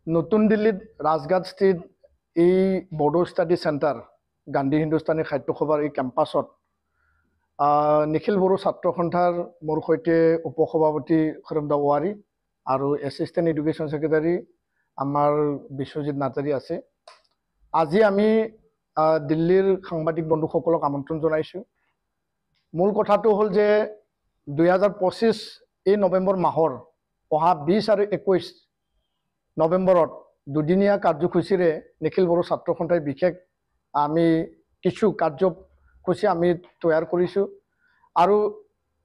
নতুন দিল্লীত ৰাজঘাট স্থিত এই বড়ো ষ্টাডি চেণ্টাৰ গান্ধী হিন্দুস্তানী সাহিত্য সভাৰ এই কেম্পাছত নিখিল বড়ো ছাত্ৰ সন্থাৰ মোৰ সৈতে উপসভাপতি খৰমদা ৱাৰী আৰু এছিষ্টেণ্ট এডুকেশ্যন ছেক্ৰেটাৰী আমাৰ বিশ্বজিৎ নাৰ্জাৰী আছে। আজি আমি দিল্লীৰ সাংবাদিক বন্ধুসকলক আমন্ত্ৰণ জনাইছোঁ। মূল কথাটো হ'ল যে 2025 এই নৱেম্বৰ মাহৰ অহা 20 আৰু 21 নৱেম্বৰত দুদিনীয়া কাৰ্যসূচীৰে নিখিল বড়ো ছাত্ৰ সন্থাই বিশেষ আমি কিছু কাৰ্যসূচী আমি তৈয়াৰ কৰিছোঁ আৰু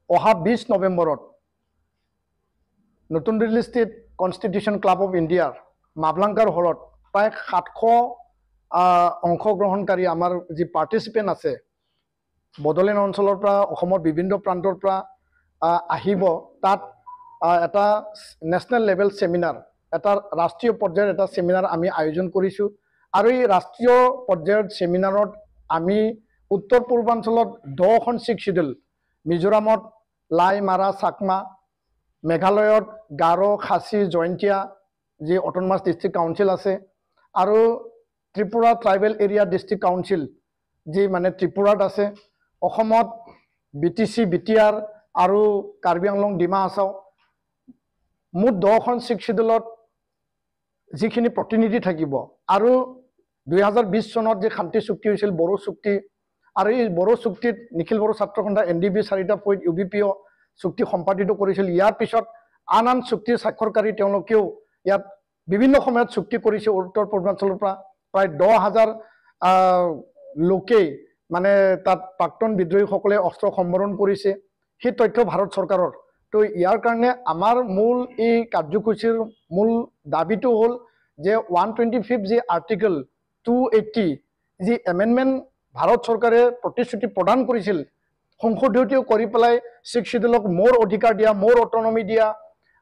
অহা 20 নৱেম্বৰত নতুন দিল্লীস্থিত কনষ্টিটিউশ্যন ক্লাব অফ ইণ্ডিয়াৰ মাভলাংকাৰ হলত প্ৰায় 700 অংশগ্ৰহণকাৰী আমাৰ যি পাৰ্টিচিপেণ্ট আছে বড়োলেণ্ড অঞ্চলৰ পৰা অসমৰ বিভিন্ন প্ৰান্তৰ পৰা আহিব। তাত এটা নেশ্যনেল লেভেল সেমিনাৰ এটা ৰাষ্ট্ৰীয় পৰ্যায়ৰ এটা সেমিনাৰ আমি আয়োজন কৰিছোঁ আৰু এই ৰাষ্ট্ৰীয় পৰ্যায়ৰ সেমিনাৰত আমি উত্তৰ পূৰ্বাঞ্চলত 10খন শিডিউল মিজোৰামত লাই মাৰা চাকমা, মেঘালয়ত গাৰো খাচী জয়ন্তীয়া যি অট'নমাছ ডিষ্ট্ৰিক্ট কাউন্সিল আছে আৰু Tripura tribal area district council যি মানে ত্ৰিপুৰাত আছে, অসমত BTC BTR আৰু কাৰ্বি আংলং ডিমা হাছাও মুঠ 10খন শিডিউলত যিখিনি প্ৰতিনিধি থাকিব আৰু 2020 চনত যে শান্তি চুক্তি হৈছিল বড়ো চুক্তি আৰু এই বড়ো চুক্তিত নিখিল বড়ো ছাত্ৰ সন্থা NDB 4টা পইণ্ট UBPO চুক্তি সম্পাদিত কৰিছিল। ইয়াৰ পিছত আন চুক্তি স্বাক্ষৰকাৰী তেওঁলোকেও ইয়াত বিভিন্ন সময়ত চুক্তি কৰিছে। উত্তৰ পূৰ্বাঞ্চলৰ পৰা প্ৰায় 10,000 লোকে মানে তাত প্ৰাক্তন বিদ্ৰোহীসকলে অস্ত্ৰ সম্বৰণ কৰিছে। সেই তথ্য ভাৰত চৰকাৰৰ। তো ইয়াৰ কাৰণে আমাৰ মূল এই কাৰ্যসূচীৰ মূল দাবীটো হ'ল যে 125 যি আৰ্টিকল 280 যি এমেণ্ডমেণ্ট ভাৰত চৰকাৰে প্ৰতিশ্ৰুতি প্ৰদান কৰিছিল সংশোধিত কৰি পেলাই 6 শিডিউলক মোৰ অধিকাৰ দিয়া, মোৰ অটনমি দিয়া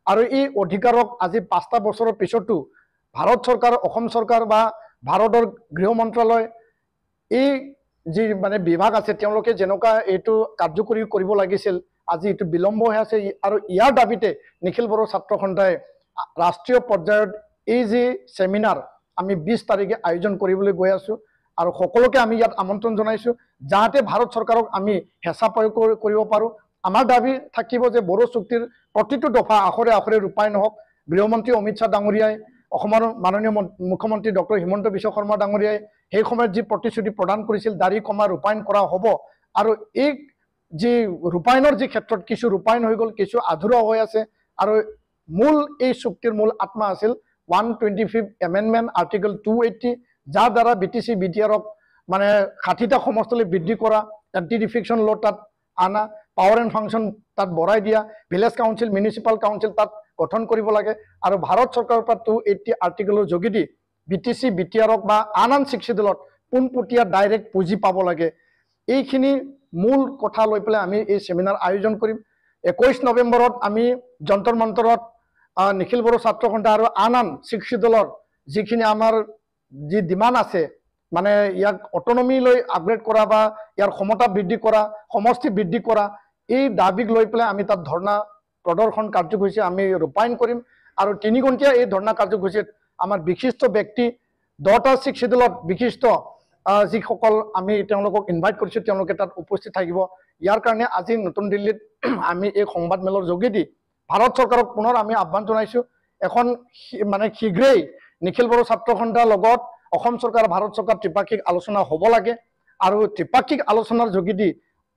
আৰু এই অধিকাৰক আজি 5টা বছৰৰ পিছতো ভাৰত চৰকাৰ, অসম চৰকাৰ বা ভাৰতৰ গৃহ মন্ত্ৰালয় এই যি মানে বিভাগ আছে তেওঁলোকে যেনেকুৱা এইটো কাৰ্যকৰী কৰিব লাগিছিল আজি এইটো বিলম্ব হৈ আছে। আৰু ইয়াৰ দাবীতে নিখিল বড়ো ছাত্ৰ সন্থাই ৰাষ্ট্ৰীয় পৰ্যায়ত এই যি সেমিনাৰ আমি 20 তাৰিখে আয়োজন কৰিবলৈ গৈ আছোঁ আৰু সকলোকে আমি ইয়াত আমন্ত্ৰণ জনাইছোঁ যাতে ভাৰত চৰকাৰক আমি হেঁচা প্ৰয়োগ কৰিব পাৰোঁ। আমাৰ দাবী থাকিব যে বড়ো চুক্তিৰ প্ৰতিটো দফা আখৰে আখৰে ৰূপায়ণ হওক। গৃহমন্ত্ৰী অমিত শ্বাহ ডাঙৰীয়াই, অসমৰ মাননীয় মুখ্যমন্ত্ৰী ডক্টৰ হিমন্ত বিশ্ব শৰ্মা ডাঙৰীয়াই সেই সময়ত যি প্ৰতিশ্ৰুতি প্ৰদান কৰিছিল দাড়ি কমা ৰূপায়ণ কৰা হ'ব আৰু এই যি ৰূপায়ণৰ যি ক্ষেত্ৰত কিছু ৰূপায়ণ হৈ গ'ল, কিছু আধৰুৱা হৈ আছে আৰু মূল এই চুক্তিৰ মূল আত্মা আছিল 125 এমেণ্ডমেণ্ট আৰ্টিকল 280 যাৰ দ্বাৰা BTC BTRক মানে 60টা সমষ্টিলৈ বৃদ্ধি কৰা, এণ্টি ডিফেকশ্যন ল তাত আনা, পাৱাৰ এণ্ড ফাংচন তাত বঢ়াই দিয়া, ভিলেজ কাউন্সিল মিউনিচিপাল কাউন্সিল তাত গঠন কৰিব লাগে আৰু ভাৰত চৰকাৰৰ পৰা 280 আৰ্টিকলৰ যোগেদি BTC BTRক বা আন 6 শিডিউলত পোনপটীয়া ডাইৰেক্ট পুঁজি পাব লাগে। এইখিনি মূল কথা লৈ পেলাই আমি এই সেমিনাৰ আয়োজন কৰিম। 21 নৱেম্বৰত আমি যন্তৰ মন্তৰত নিখিল বড়ো ছাত্ৰ সন্থা আৰু আন 6 শিডিউলৰ যিখিনি আমাৰ যি ডিমাণ্ড আছে মানে ইয়াক অটনমি লৈ আপগ্ৰেড কৰা বা ইয়াৰ ক্ষমতা বৃদ্ধি কৰা, সমষ্টি বৃদ্ধি কৰা, এই দাবীক লৈ পেলাই আমি তাত ধৰ্ণা প্ৰদৰ্শন কাৰ্যসূচী আমি ৰূপায়ণ কৰিম আৰু 3 ঘণ্টীয়া এই ধৰ্ণা কাৰ্যসূচীত আমাৰ বিশিষ্ট ব্যক্তি 10টা 6 শিডিউলত বিশিষ্ট যিসকল আমি তেওঁলোকক ইনভাইট কৰিছোঁ তেওঁলোকে তাত উপস্থিত থাকিব। ইয়াৰ কাৰণে আজি নতুন দিল্লীত আমি এই সংবাদ মেলৰ যোগেদি ভাৰত চৰকাৰক পুনৰ আমি আহ্বান জনাইছোঁ এখন মানে শীঘ্ৰেই নিখিল বড়ো ছাত্ৰ সন্থাৰ লগত অসম চৰকাৰ ভাৰত চৰকাৰ ত্ৰিপাক্ষিক আলোচনা হ'ব লাগে আৰু ত্ৰিপাক্ষিক আলোচনাৰ যোগেদি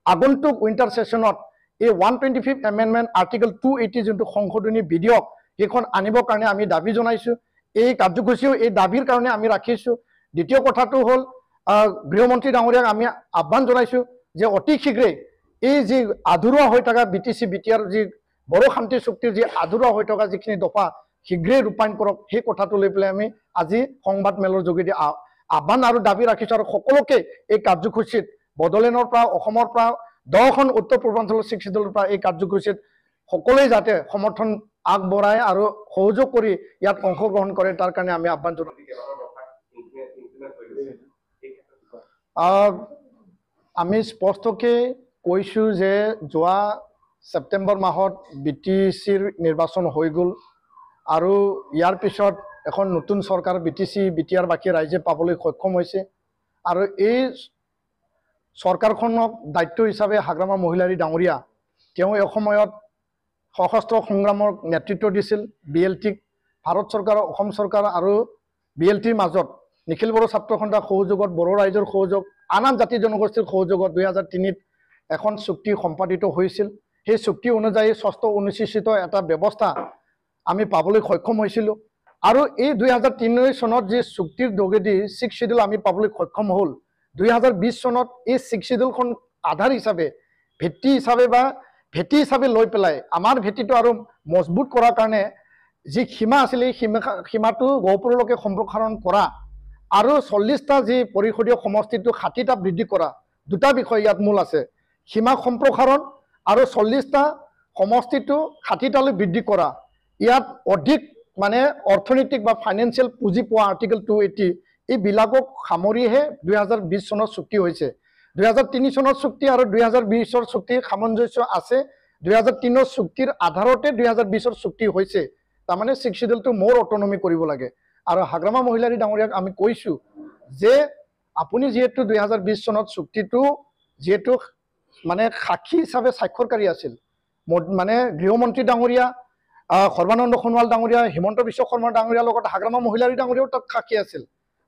আগন্তুক উইণ্টাৰ ছেশ্যনত এই 125 এমেণ্ডমেণ্ট আৰ্টিকল 280 যোনটো সংশোধনী বিধেয়ক সেইখন আনিবৰ কাৰণে আমি দাবী জনাইছোঁ। এই কাৰ্যসূচীও এই দাবীৰ কাৰণে আমি ৰাখিছোঁ। দ্বিতীয় কথাটো হ'ল গৃহমন্ত্ৰী ডাঙৰীয়াক আমি আহ্বান জনাইছোঁ যে অতি শীঘ্ৰেই এই যি আধৰুৱা হৈ থকা BTC BTR যি বড়ো শান্তি চুক্তিৰ যি আধৰুৱা হৈ থকা যিখিনি দফা শীঘ্ৰেই ৰূপায়ণ কৰক সেই কথাটো লৈ পেলাই আমি আজি সংবাদ মেলৰ যোগেদি আহ্বান আৰু দাবী ৰাখিছোঁ আৰু সকলোকে এই কাৰ্যসূচীত বড়োলেণ্ডৰ পৰা অসমৰ পৰা 10খন উত্তৰ পূৰ্বাঞ্চলৰ 6 শিডিউলৰ পৰা এই কাৰ্যসূচীত সকলোৱে যাতে সমৰ্থন আগবঢ়ায় আৰু সহযোগ কৰি ইয়াত অংশগ্ৰহণ কৰে তাৰ কাৰণে আমি আহ্বান জনাওঁ। আমি স্পষ্টকৈ কৈছোঁ যে যোৱা ছেপ্টেম্বৰ মাহত BTCৰ নিৰ্বাচন হৈ গ'ল আৰু ইয়াৰ পিছত এখন নতুন চৰকাৰ BTC BTR বাকী ৰাইজে পাবলৈ সক্ষম হৈছে আৰু এই চৰকাৰখনক দায়িত্ব হিচাপে হাগ্ৰামা মহিলাৰী ডাঙৰীয়া তেওঁ এই সময়ত সশস্ত্ৰ সংগ্ৰামৰ নেতৃত্ব দিছিল BLTক ভাৰত চৰকাৰ অসম চৰকাৰ আৰু BLTৰ মাজত নিখিল বড়ো ছাত্ৰ সন্থাৰ সহযোগত বড়ো ৰাইজৰ সহযোগ আন জাতি জনগোষ্ঠীৰ সহযোগত 2003ত এখন চুক্তি সম্পাদিত হৈছিল সেই চুক্তি অনুযায়ী ষষ্ঠ অনুসূচিত এটা ব্যৱস্থা আমি পাবলৈ সক্ষম হৈছিলোঁ আৰু এই 2003 চনত যে চুক্তিৰ যোগেদি 6 শিডিউল আমি পাবলৈ সক্ষম হ'ল 2020 চনত এই 6 শিডিউলখন আধাৰ হিচাপে ভিত্তি হিচাপে লৈ পেলাই আমাৰ ভিত্তিটো আৰু মজবুত কৰাৰ কাৰণে যি সীমা আছিল এই সীমাটো গহপুৰলৈকে সম্প্ৰসাৰণ কৰা আৰু 40টা যি পৰিষদীয় সমষ্টিটো 60টা বৃদ্ধি কৰা দুটা বিষয় ইয়াত মূল আছে সীমা সম্প্ৰসাৰণ আৰু 40টা সমষ্টিটো 60টালৈ বৃদ্ধি কৰা ইয়াত অধিক মানে অৰ্থনৈতিক বা ফাইনেন্সিয়েল পুঁজি পোৱা আৰ্টিকেল 280 এই বিলাকক সামৰিহে 2020 চনত চুক্তি হৈছে 2003 চনৰ চুক্তি আৰু 2020 চুক্তিৰ সামঞ্জস্য আছে 2003 চুক্তিৰ আধাৰতে 2020 চুক্তি হৈছে তাৰমানে 6 শিডিউলটো মোৰ অটনমি কৰিব লাগে আৰু হাগ্ৰামা মহিলাৰী ডাঙৰীয়াক আমি কৈছো যে আপুনি যেহেতু 2020 চনত চুক্তিটো যেহেতু মানে সাক্ষী হিচাপে স্বাক্ষৰকাৰী আছিল মানে গৃহমন্ত্ৰী ডাঙৰীয়া সৰ্বানন্দ সোণোৱাল ডাঙৰীয়া হিমন্ত বিশ্ব শৰ্মা ডাঙৰীয়াৰ লগত হাগ্ৰামা মহিলাৰী ডাঙৰীয়াও তাত সাক্ষী আছিল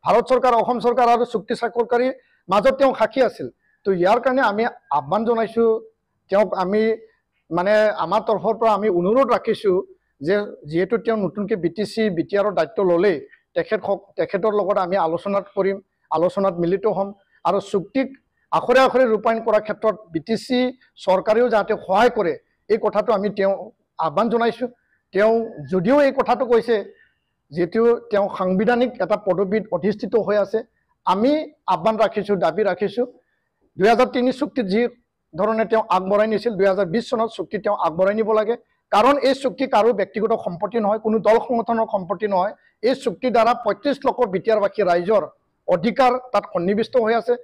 ভাৰত চৰকাৰ অসম চৰকাৰ আৰু চুক্তি স্বাক্ষৰকাৰী মাজত তেওঁ সাক্ষী আছিল তো ইয়াৰ কাৰণে আমি আহ্বান জনাইছো তেওঁক আমি মানে আমাৰ তৰফৰ পৰা আমি অনুৰোধ ৰাখিছো যে যেহেতু তেওঁ নতুনকৈ BTC BTRৰ দায়িত্ব ল'লে তেখেতৰ লগত আমি আলোচনাত মিলিত হ'ম আৰু চুক্তিক আখৰে আখৰে ৰূপায়ণ কৰাৰ ক্ষেত্ৰত BTC চৰকাৰেও যাতে সহায় কৰে এই কথাটো আমি তেওঁ আহ্বান জনাইছো তেওঁ যদিও এই কথাটো কৈছে যেটো তেওঁ সাংবিধানিক এটা পদবীত অধিষ্ঠিত হৈ আছে আমি আহ্বান ৰাখিছো দাবী ৰাখিছো 2003 চুক্তিত যি ধৰণে তেওঁ আগবঢ়াই নিছিল 2020 চনত চুক্তি তেওঁ আগবঢ়াই নিব লাগে কাৰণ এই চুক্তি কাৰো ব্যক্তিগত সম্পত্তি নহয় কোনো দল সংগঠনৰ সম্পত্তি নহয় এই চুক্তিৰ দ্বাৰা 35 লাখ BTR বাকী ৰাইজৰ অধিকাৰ তাত সন্নিবিষ্ট হৈ আছে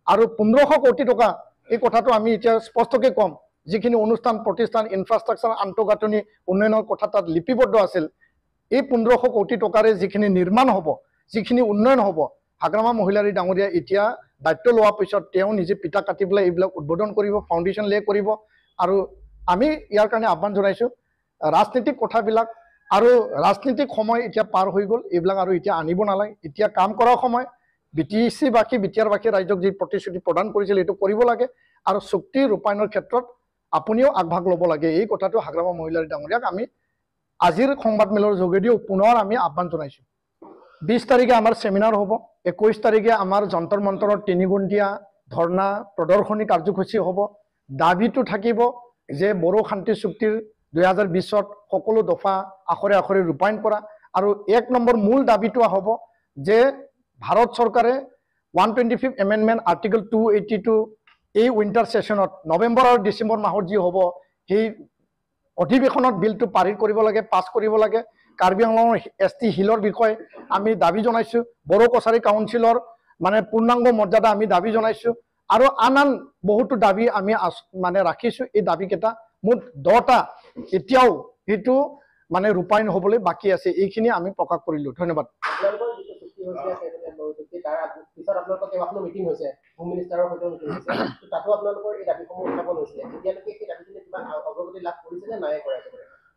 আৰু 1500 কোটি টকা এই কথাটো আমি এতিয়া স্পষ্টকৈ কম যিখিনি অনুষ্ঠান প্ৰতিষ্ঠান ইনফ্ৰাষ্ট্ৰাকচাৰ আন্তঃগাঁথনি উন্নয়নৰ কথা তাত লিপিবদ্ধ আছিল এই 1500 কোটি টকাৰে যিখিনি নিৰ্মাণ হ'ব যিখিনি উন্নয়ন হ'ব হাগ্ৰামা মহিলাৰী ডাঙৰীয়া এতিয়া দায়িত্ব লোৱাৰ পিছত তেওঁ নিজে পিতা কাটি পেলাই এইবিলাক উদ্বোধন কৰিব ফাউণ্ডেশ্যন লে কৰিব আৰু আমি ইয়াৰ কাৰণে আহ্বান জনাইছো ৰাজনীতিক কথাবিলাক আৰু ৰাজনীতিক সময় এতিয়া পাৰ হৈ গ'ল এইবিলাক আৰু এতিয়া আনিব নালাগে এতিয়া কাম কৰাৰ সময় BTC বাকী BTR বাকী ৰাইজক যি প্ৰতিশ্ৰুতি প্ৰদান কৰিছিল এইটো কৰিব লাগে আৰু চুক্তি ৰূপায়ণৰ ক্ষেত্ৰত আপুনিও আগভাগ ল'ব লাগে এই কথাটো হাগ্ৰামা মহিলাৰী ডাঙৰীয়াক আমি আজিৰ সংবাদমেলৰ যোগেদিও পুনৰ আমি আহ্বান জনাইছো 20 তাৰিখে আমাৰ সেমিনাৰ হ'ব 21 তাৰিখে আমাৰ যন্তৰ মন্তৰৰ 3 ঘণ্টীয়া ধৰ্ণা প্ৰদৰ্শনী কাৰ্যসূচী হ'ব দাবীটো থাকিব যে বড়ো শান্তি চুক্তিৰ 2020ত সকলো দফা আখৰে আখৰে ৰূপায়ণ কৰা আৰু 1 নম্বৰ মূল দাবীটো হ'ব যে ভাৰত চৰকাৰে 125th এমেণ্ডমেণ্ট আৰ্টিকেল 282 এই উইণ্টাৰ সেশনত নৱেম্বৰ আৰু ডিসেম্বৰ মাহত যি হ'ব সেই অধিৱেশনত বিলটো পাৰিত কৰিব লাগে পাছ কৰিব লাগে কাৰ্বি আংলঙৰ ST হিলৰ বিষয়ে আমি দাবী জনাইছো বড়ো কছাৰী কাউন্সিলৰ মানে পূৰ্ণাংগ মৰ্যাদা আমি দাবী জনাইছো আৰু আন বহুতো দাবী আমি মানে ৰাখিছো এই দাবীকেইটা মুঠ 10টা এতিয়াও হেতু মানে ৰূপায়ণ হ'বলৈ বাকি আছে এইখিনি আমি প্ৰকাশ কৰিলো ধন্যবাদ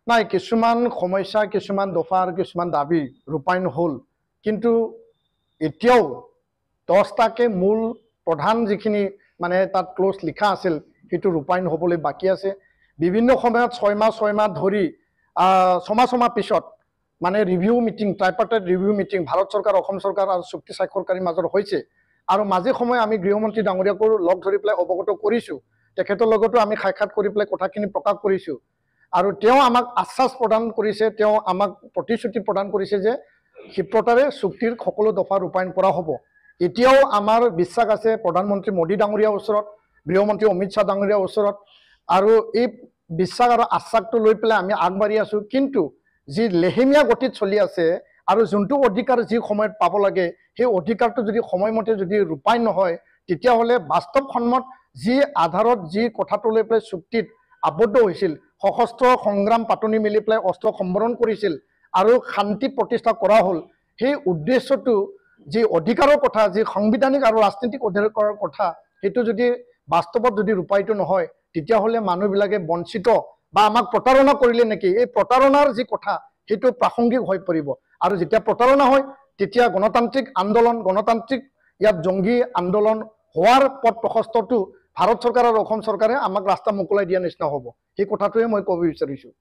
নাই কিছুমান সমস্যা কিছুমান দফা আৰু কিছুমান দাবী ৰূপায়ণ হ'ল কিন্তু এতিয়াও 10টাকে মূল প্ৰধান যিখিনি মানে তাত ক্লোজ লিখা আছিল সেইটো ৰূপায়ণ হ'বলৈ বাকি আছে বিভিন্ন সময়ত 6 মাহ ধৰি 6 মাহ পিছত মানে review meeting tripartite review meeting Bharat চৰকাৰ অসম চৰকাৰ আৰু চুক্তি স্বাক্ষৰকাৰীৰ মাজত হৈছে আৰু মাজে সময়ে আমি গৃহমন্ত্ৰী ডাঙৰীয়াকো লগ ধৰি পেলাই অৱগত কৰিছো তেখেতৰ লগতো আমি সাক্ষাৎ কৰি পেলাই কথাখিনি প্ৰকাশ কৰিছো আৰু তেওঁ আমাক আশ্বাস প্ৰদান কৰিছে তেওঁ আমাক প্ৰতিশ্ৰুতি প্ৰদান কৰিছে যে ক্ষিপ্ৰতাৰে চুক্তিৰ সকলো দফা ৰূপায়ণ কৰা হ'ব এতিয়াও আমাৰ বিশ্বাস আছে প্ৰধানমন্ত্ৰী মোদী ডাঙৰীয়াৰ ওচৰত গৃহমন্ত্ৰী অমিত শাহ ডাঙৰীয়াৰ ওচৰত আৰু এই বিশ্বাস আৰু আশ্বাসটো লৈ পেলাই আমি আগবাঢ়ি আছো কিন্তু যি লেহেমীয়া গতিত চলি আছে আৰু যোনটো অধিকাৰ যি সময়ত পাব লাগে সেই অধিকাৰটো যদি সময়মতে যদি ৰূপায়ণ নহয় তেতিয়াহ'লে বাস্তৱসন্মত যি আধাৰত যি কথাটো লৈ পেলাই চুক্তিত আবদ্ধ হৈছিল সশস্ত্ৰ সংগ্ৰাম পাতনি মিলি পেলাই অস্ত্ৰ সম্বৰণ কৰিছিল আৰু শান্তি প্ৰতিষ্ঠা কৰা হ'ল সেই উদ্দেশ্যটো যি অধিকাৰৰ কথা, যি সাংবিধানিক আৰু ৰাজনীতিক অধিকাৰৰ কথা, সেইটো যদি বাস্তৱত যদি ৰূপায়িত নহয়, তেতিয়াহ'লে মানুহবিলাকে বঞ্চিত বা আমাক প্ৰতাৰণা কৰিলে নেকি, এই প্ৰতাৰণাৰ যি কথা সেইটো প্ৰাসংগিক হৈ পৰিব। আৰু যেতিয়া প্ৰতাৰণা হয়, তেতিয়া গণতান্ত্ৰিক আন্দোলন, গণতান্ত্ৰিক ইয়াত জংগী আন্দোলন হোৱাৰ পথ প্ৰশস্তটো ভাৰত চৰকাৰ আৰু অসম চৰকাৰে আমাক ৰাস্তা মোকলাই দিয়া নিচিনা হ'ব। সেই কথাটোৱে মই ক'ব বিচাৰিছোঁ।